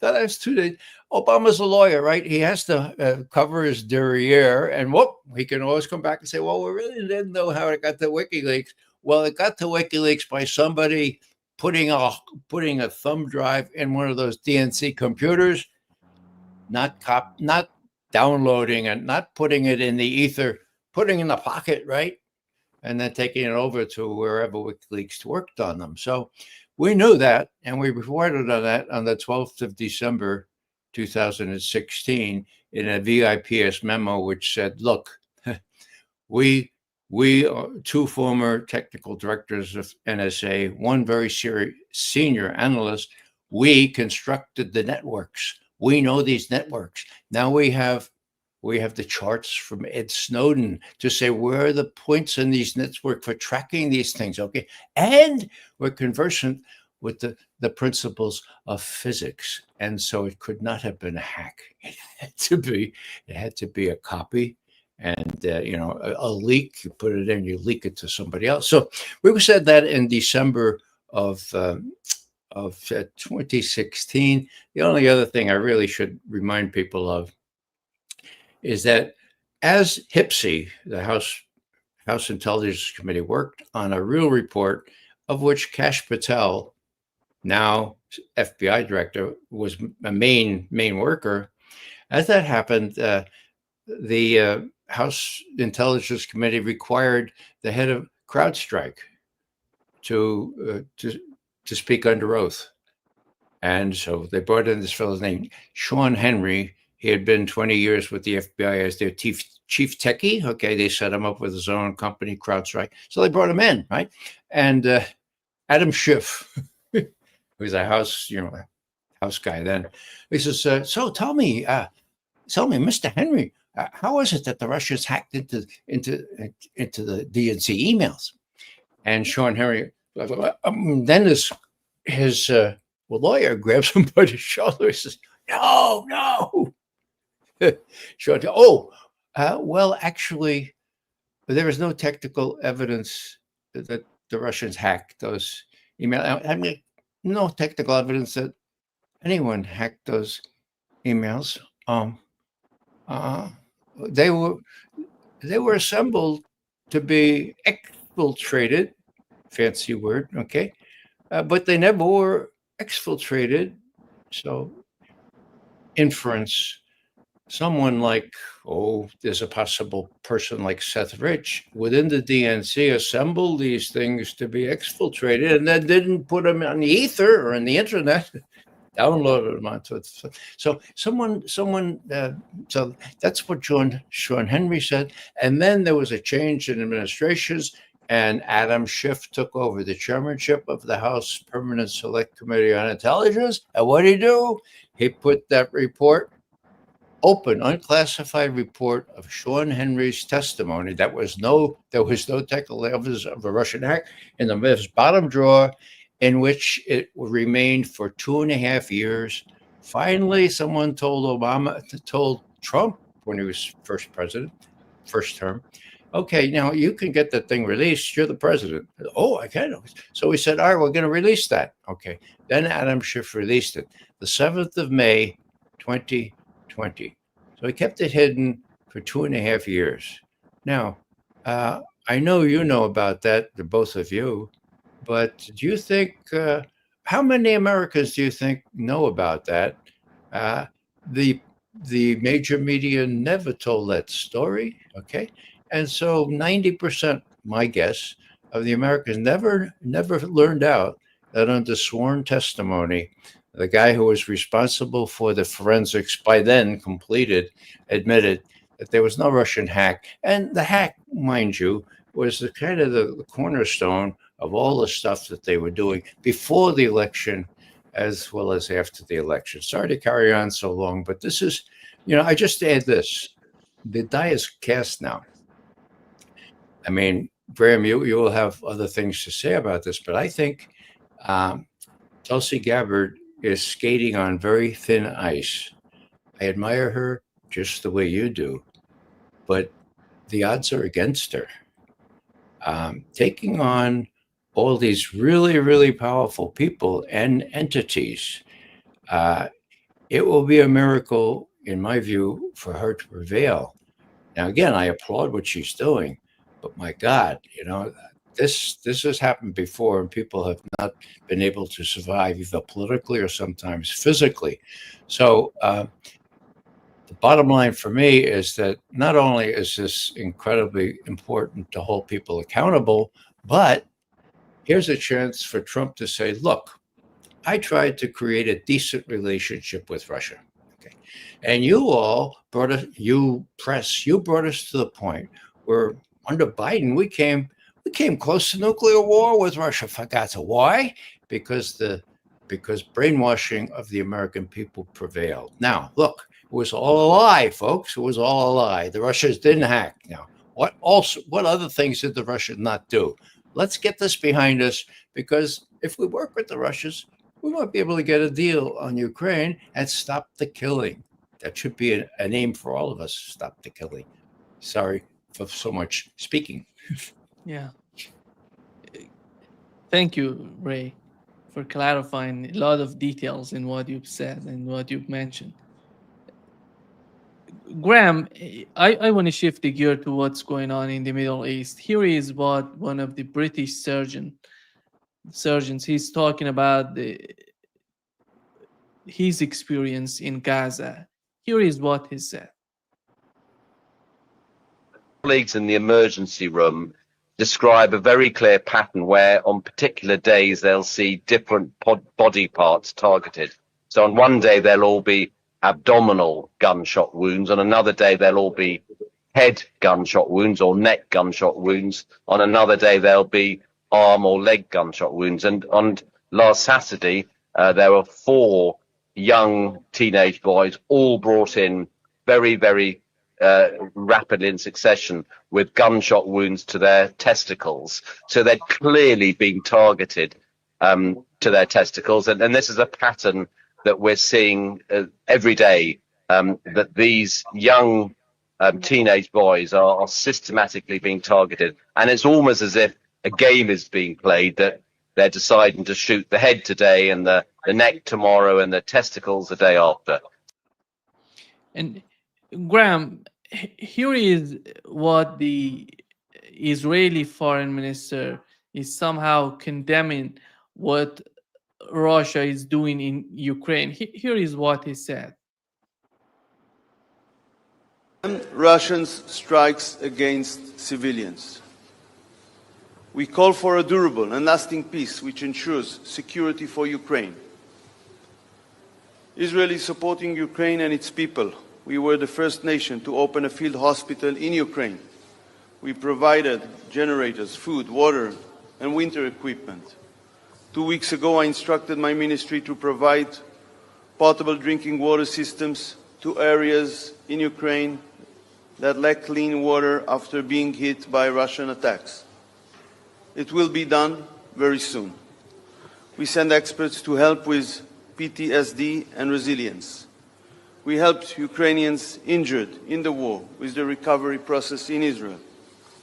That's 2 days. Obama's a lawyer, right? He has to cover his derriere, and he can always come back and say, "Well, we really didn't know how it got to WikiLeaks." Well, it got to WikiLeaks by somebody putting a thumb drive in one of those DNC computers, not downloading it, not putting it in the ether, putting it in the pocket, right? And then taking it over to wherever WikiLeaks worked on them. So we knew that, and we reported on that on the 12th of December, 2016, in a VIPS memo, which said, "Look, we two former technical directors of NSA, one very senior analyst, we constructed the networks. We know these networks. Now we have the charts from Ed Snowden to say where are the points in these networks for tracking these things, okay? And we're conversant with the principles of physics. And so it could not have been a hack. It had to be a copy and, a leak. You put it in, you leak it to somebody else." So we said that in December of 2016. The only other thing I really should remind people of is that as HIPSI, the House Intelligence Committee, worked on a real report of which Kash Patel, now FBI director, was a main worker, as that happened, the House Intelligence Committee required the head of CrowdStrike to speak under oath. And so they brought in this fellow's name, Sean Henry. He had been 20 years with the FBI as their chief techie. Okay, they set him up with his own company, CrowdStrike. So they brought him in, right? And Adam Schiff, who's a house guy then, he says, "So tell me, Mr. Henry, how is it that the Russians hacked into the DNC emails?" And Sean Henry, then his lawyer grabs him by the shoulder and says, "No." Sean, well, actually, there is no technical evidence that the Russians hacked those emails. I mean, no technical evidence that anyone hacked those emails. They were assembled to be exfiltrated, fancy word, okay, but they never were exfiltrated. So, inference. Someone like, there's a possible person like Seth Rich within the DNC assembled these things to be exfiltrated and then didn't put them on the ether or in the internet, downloaded them onto it. So so that's what Sean Henry said. And then there was a change in administrations, and Adam Schiff took over the chairmanship of the House Permanent Select Committee on Intelligence. And what did he do? He put that report, open, unclassified report of Sean Henry's testimony. There was no technical evidence of a Russian hack in the bottom drawer, in which it remained for 2.5 years. Finally, someone told Trump when he was first term, "Okay, now you can get that thing released. You're the president." "Oh, I can." So he said, "All right, we're going to release that." Okay. Then Adam Schiff released it, the 7th of May, 2020. So he kept it hidden for 2.5 years. Now, I know you know about that, the both of you, but do you think, how many Americans do you think know about that? The major media never told that story, okay? And so 90%, my guess, of the Americans never learned out that under sworn testimony, the guy who was responsible for the forensics, by then completed, admitted that there was no Russian hack. And the hack, mind you, was the kind of the cornerstone of all the stuff that they were doing before the election as well as after the election. Sorry to carry on so long, but this is, I just add this. The die is cast now. I mean, Graham, you will have other things to say about this, but I think Tulsi Gabbard is skating on very thin ice. I admire her just the way you do, but the odds are against her. Taking on all these really, really powerful people and entities, it will be a miracle, in my view, for her to prevail. Now, again, I applaud what she's doing, but my God, this has happened before, and people have not been able to survive either politically or sometimes physically. So the bottom line for me is that not only is this incredibly important to hold people accountable, but here's a chance for Trump to say, look, I tried to create a decent relationship with Russia. Okay. And you all brought us to the point where under Biden, we came close to nuclear war with Russia. For God's sake. Why? Because brainwashing of the American people prevailed. Now, look, it was all a lie, folks. It was all a lie. The Russians didn't hack. Now, what other things did the Russians not do? Let's get this behind us, because if we work with the Russians, we might be able to get a deal on Ukraine and stop the killing. That should be a name for all of us. Stop the killing. Sorry for so much speaking. Yeah. Thank you, Ray, for clarifying a lot of details in what you've said and what you've mentioned. Graham, I want to shift the gear to what's going on in the Middle East. Here is what one of the British surgeons, he's talking about his experience in Gaza. Here is what he said. Colleagues in the emergency room describe a very clear pattern where on particular days they'll see different body parts targeted. So on one day they'll all be abdominal gunshot wounds. On another day, they'll all be head gunshot wounds or neck gunshot wounds. On another day, there'll be arm or leg gunshot wounds. And on last Saturday, there were 4 young teenage boys, all brought in very, very rapidly in succession with gunshot wounds to their testicles. So they're clearly being targeted to their testicles. And this is a pattern that we're seeing every day, that these young teenage boys are systematically being targeted. And it's almost as if a game is being played, that they're deciding to shoot the head today and the neck tomorrow and the testicles the day after. And Graham, here is what the Israeli foreign minister is somehow condemning what Russia is doing in Ukraine. Here is what he said. Russians strikes against civilians. We call for a durable and lasting peace which ensures security for Ukraine. Israel is supporting Ukraine and its people. We were the first nation to open a field hospital in Ukraine. We provided generators, food, water, and winter equipment. 2 weeks ago, I instructed my ministry to provide potable drinking water systems to areas in Ukraine that lack clean water after being hit by Russian attacks. It will be done very soon. We send experts to help with PTSD and resilience. We helped Ukrainians injured in the war with the recovery process in Israel.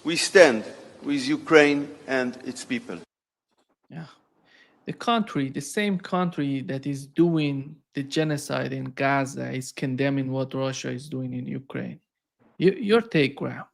We stand with Ukraine and its people. Yeah. The country, the same country that is doing the genocide in Gaza, is condemning what Russia is doing in Ukraine. Your take, Graham.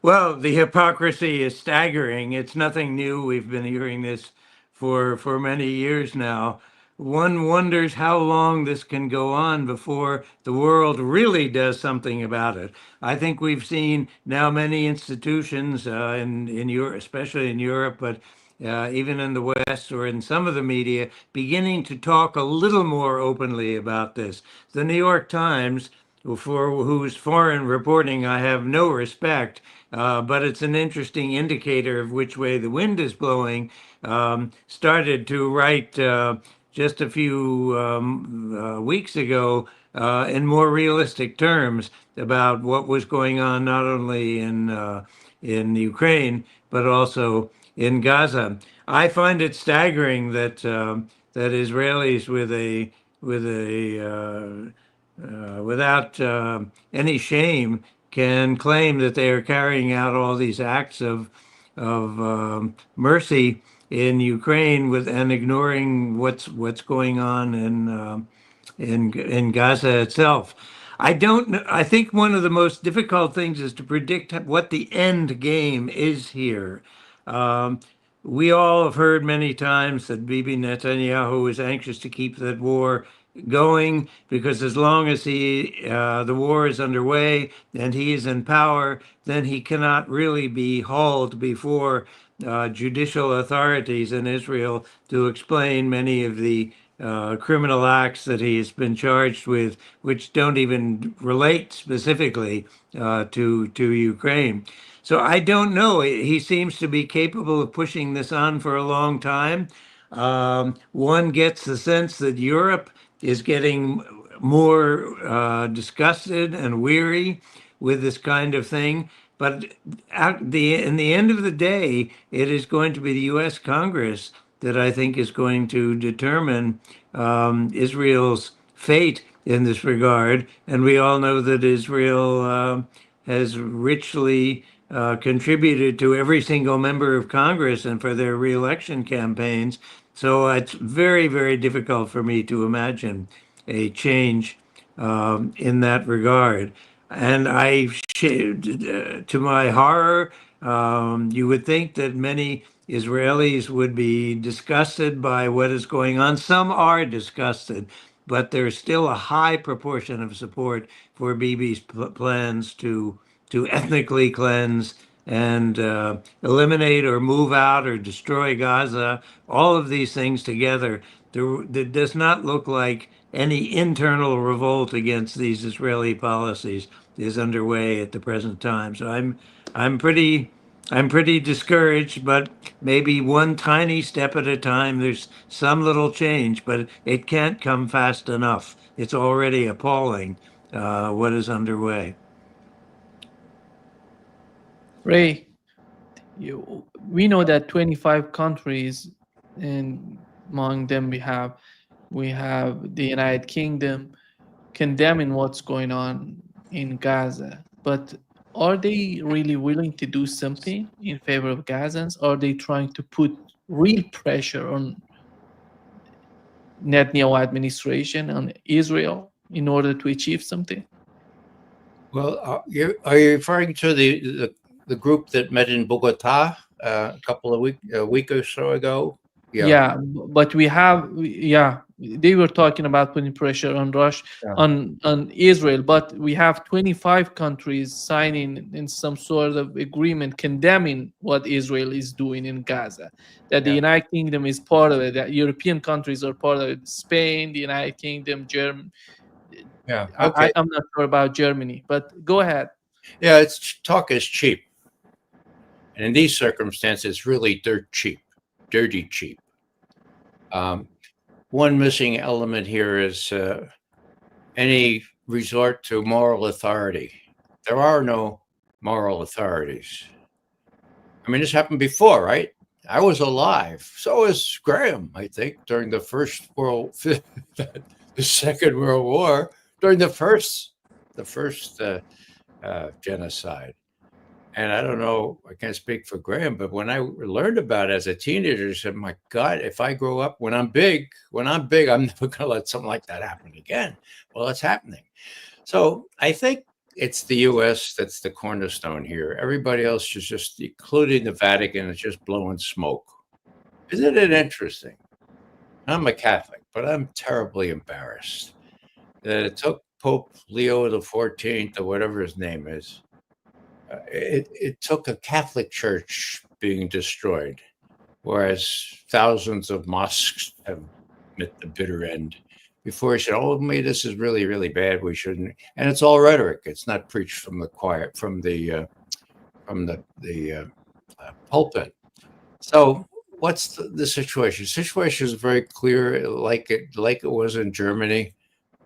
Well, the hypocrisy is staggering. It's nothing new. We've been hearing this for many years now. One wonders how long this can go on before the world really does something about it. I think we've seen now many institutions in Europe, especially in Europe, but even in the West or in some of the media, beginning to talk a little more openly about this. The New York Times, for whose foreign reporting I have no respect, but it's an interesting indicator of which way the wind is blowing, started to write just a few weeks ago in more realistic terms about what was going on not only in Ukraine but also in Gaza. I find it staggering that that Israelis without any shame can claim that they are carrying out all these acts of mercy in Ukraine and ignoring what's going on in Gaza itself. I don't know. I think one of the most difficult things is to predict what the end game is here. We all have heard many times that Bibi Netanyahu is anxious to keep that war going because as long as the war is underway and he is in power, then he cannot really be hauled before judicial authorities in Israel to explain many of the criminal acts that he has been charged with, which don't even relate specifically to Ukraine. So I don't know. He seems to be capable of pushing this on for a long time. One gets the sense that Europe is getting more disgusted and weary with this kind of thing. But in the end of the day, it is going to be the U.S. Congress that I think is going to determine Israel's fate in this regard. And we all know that Israel has richly contributed to every single member of Congress and for their reelection campaigns. So it's very, very difficult for me to imagine a change in that regard. And to my horror, you would think that many Israelis would be disgusted by what is going on. Some are disgusted, but there's still a high proportion of support for Bibi's plans to ethnically cleanse and eliminate or move out or destroy Gaza. All of these things together, it does not look like any internal revolt against these Israeli policies is underway at the present time. So I'm pretty I'm pretty discouraged, but maybe one tiny step at a time. There's some little change, but it can't come fast enough. It's already appalling what is underway. Ray, we know that 25 countries, and among them we have the United Kingdom condemning what's going on in Gaza. But are they really willing to do something in favor of Gazans? Are they trying to put real pressure on Netanyahu administration, on Israel, in order to achieve something? Well, are you referring to the group that met in Bogota a week or so ago? Yeah, but they were talking about putting pressure on on Israel, but we have 25 countries signing in some sort of agreement condemning what Israel is doing in Gaza. That the United Kingdom is part of it, that European countries are part of it, Spain, the United Kingdom, Germany. Yeah, okay. I'm not sure about Germany, but go ahead. Yeah, talk is cheap. And in these circumstances, really dirty cheap. One missing element here is any resort to moral authority. There are no moral authorities. I mean, this happened before, right? I was alive. So was Graham, I think, during the Second World War, during the first genocide. And I don't know, I can't speak for Graham, but when I learned about it as a teenager, I said, my God, if I grow up, when I'm big, I'm never going to let something like that happen again. Well, it's happening. So I think it's the U.S. that's the cornerstone here. Everybody else is just, including the Vatican, is just blowing smoke. Isn't it interesting? I'm a Catholic, but I'm terribly embarrassed that it took Pope Leo XIV, or whatever his name is, it took a Catholic church being destroyed, whereas thousands of mosques have met the bitter end before he said, "Oh, maybe this is really, really bad. We shouldn't." And it's all rhetoric. It's not preached from the choir, from the pulpit. So, what's the situation? The situation is very clear, like it was in Germany,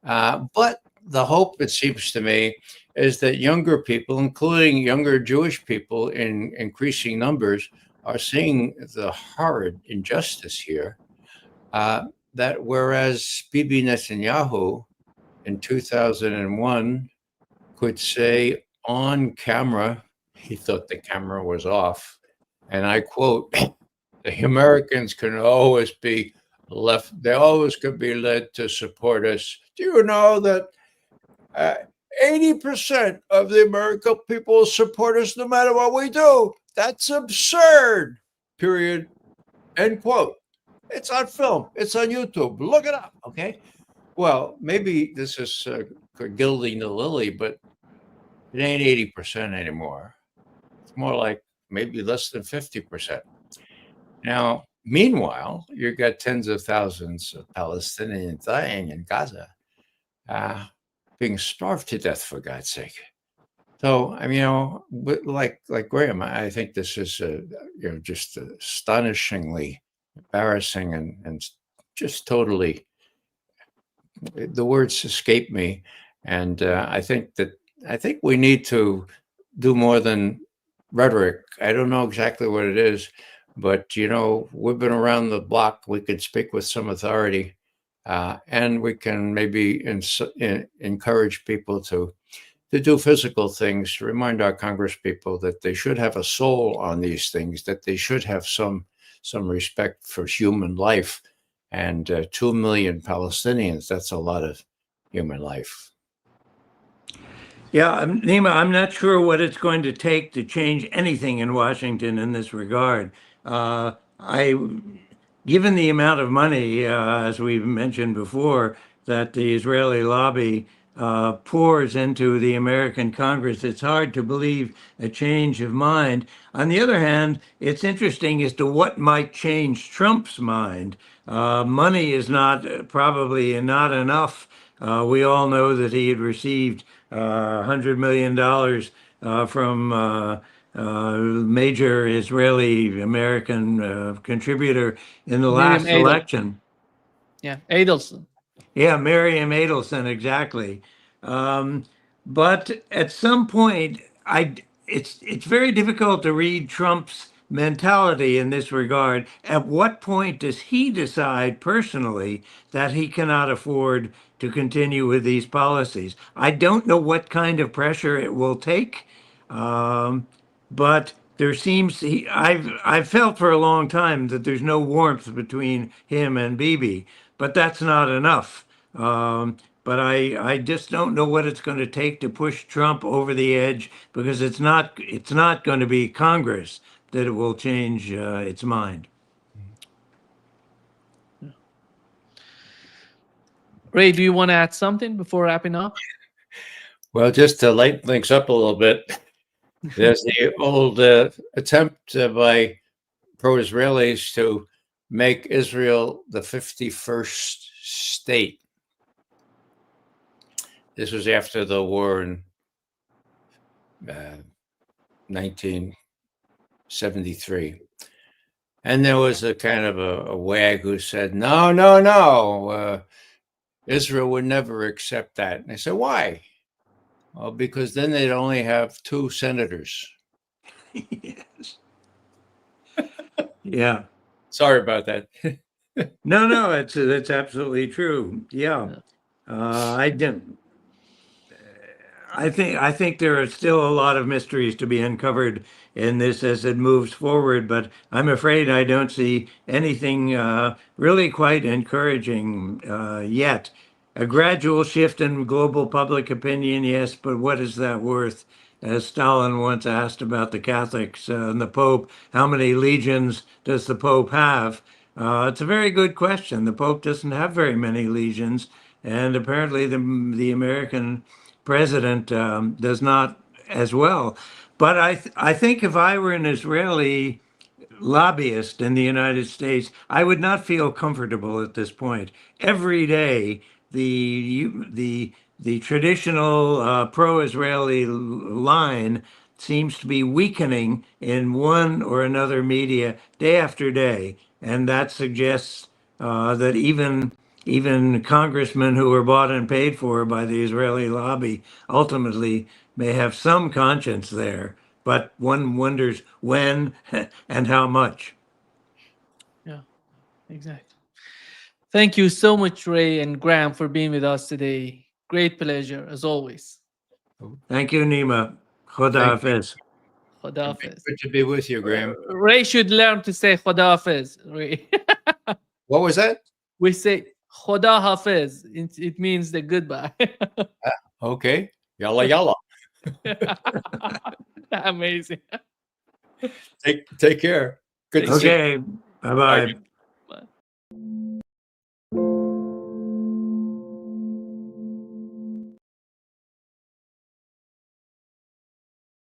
but the hope, it seems to me, is that younger people, including younger Jewish people in increasing numbers, are seeing the horrid injustice here. That whereas Bibi Netanyahu in 2001 could say on camera, he thought the camera was off, and I quote, the Americans can always be left, they always could be led to support us. Do you know that 80% of the American people support us no matter what we do? That's absurd, period, end quote. It's on film. It's on YouTube. Look it up, okay? Well, maybe this is gilding the lily, but it ain't 80% anymore. It's more like maybe less than 50%. Now, meanwhile, you've got tens of thousands of Palestinians dying in Gaza, being starved to death, for God's sake. So, I mean, like Graham, I think this is, just astonishingly embarrassing and just totally, the words escape me. And I think we need to do more than rhetoric. I don't know exactly what it is, but, we've been around the block. We could speak with some authority, and we can maybe encourage people to do physical things, to remind our congresspeople that they should have a soul on these things, that they should have some respect for human life. And 2 million Palestinians, that's a lot of human life. Yeah, Nima, I'm not sure what it's going to take to change anything in Washington in this regard. Given the amount of money, as we've mentioned before, that the Israeli lobby pours into the American Congress, it's hard to believe a change of mind. On the other hand, it's interesting as to what might change Trump's mind. Money is not probably not enough. We all know that he had received $100 million from major Israeli American contributor in the Miriam last Adel. election. Yeah, Adelson. Yeah, Miriam Adelson, exactly. But at some point, it's very difficult to read Trump's mentality in this regard. At what point does he decide personally that he cannot afford to continue with these policies? I don't know what kind of pressure it will take, but there seems I've felt for a long time that there's no warmth between him and Bibi, but that's not enough. But I just don't know what it's going to take to push Trump over the edge, because it's not going to be Congress that it will change its mind. Ray, do you want to add something before wrapping up? Well, just to lighten things up a little bit, there's the old attempt by pro-Israelis to make Israel the 51st state. This was after the war in 1973. And there was a kind of a wag who said, no, no, no, Israel would never accept that. And I said, why? Well, because then they'd only have 2 senators. Yes. Yeah. Sorry about that. No, that's absolutely true. Yeah. I didn't. I think there are still a lot of mysteries to be uncovered in this as it moves forward, but I'm afraid I don't see anything really quite encouraging yet. A gradual shift in global public opinion, yes, but what is that worth? As Stalin once asked about the Catholics and the Pope, how many legions does the Pope have? It's a very good question. The Pope doesn't have very many legions, and apparently the American president does not as well. But I think if I were an Israeli lobbyist in the United States, I would not feel comfortable at this point. Every day, the traditional pro-Israeli line seems to be weakening in one or another media day after day, and that suggests that even congressmen who were bought and paid for by the Israeli lobby ultimately may have some conscience there, but one wonders when and how much. Yeah, exactly. Thank you so much, Ray and Graham, for being with us today. Great pleasure, as always. Thank you, Nima. Khoda Hafiz. Khoda Hafiz. Good to be with you, Graham. Ray should learn to say Khoda Hafiz. Ray. What was that? We say Khoda Hafiz. It means the goodbye. Okay. Yalla, yalla. Amazing. Take care. Good to see you. Okay. Bye-bye.